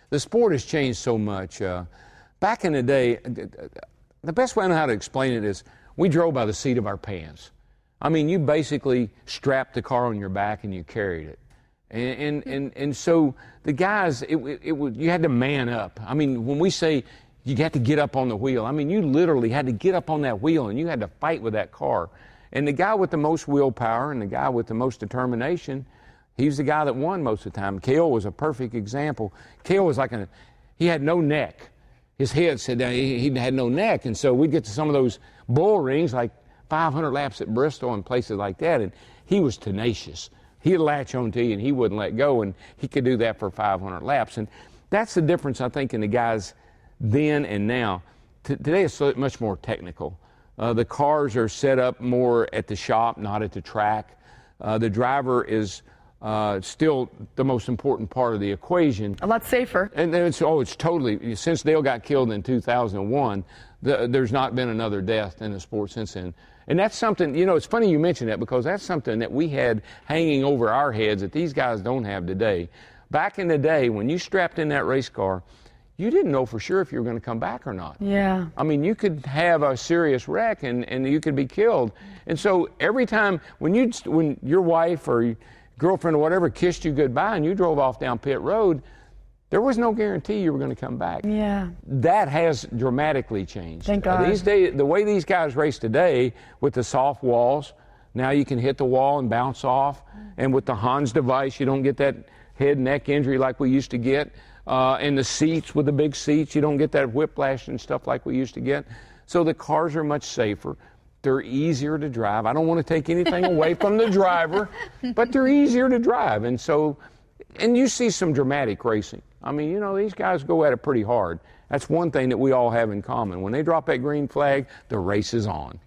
The sport has changed so much. Back in the day, the best way I know how to explain it is we drove by the seat of our pants. I mean, you basically strapped the car on your back and you carried it. And so the guys, you had to man up. I mean, when we say you had to get up on the wheel, I mean, you literally had to get up on that wheel and you had to fight with that car. And the guy with the most willpower and the guy with the most determination, he's the guy that won most of the time. Cale was a perfect example. Cale was like he had no neck. His head said that he had no neck. And so we'd get to some of those bull rings, like 500 laps at Bristol and places like that, and he was tenacious. He'd latch on to you and he wouldn't let go, and he could do that for 500 laps. And that's the difference, I think, in the guys then and now. Today it's so much more technical. The cars are set up more at the shop, not at the track. The driver is still the most important part of the equation. A lot safer. And it's totally, since Dale got killed in 2001, there's not been another death in the sport since then. And that's something, you know, it's funny you mention that, because that's something that we had hanging over our heads that these guys don't have today. Back in the day, when you strapped in that race car, you didn't know for sure if you were going to come back or not. Yeah. I mean, you could have a serious wreck and you could be killed. And so every time when your wife or your girlfriend or whatever kissed you goodbye and you drove off down pit road, there was no guarantee you were going to come back. Yeah. That has dramatically changed. Thank God. These days, the way these guys race today with the soft walls, now you can hit the wall and bounce off. And with the Hans device, you don't get that head neck injury like we used to get. And the seats, with the big seats, you don't get that whiplash and stuff like we used to get. So the cars are much safer. They're easier to drive. I don't want to take anything away from the driver, but they're easier to drive. And so, and you see some dramatic racing. I mean, you know, these guys go at it pretty hard. That's one thing that we all have in common. When they drop that green flag, the race is on.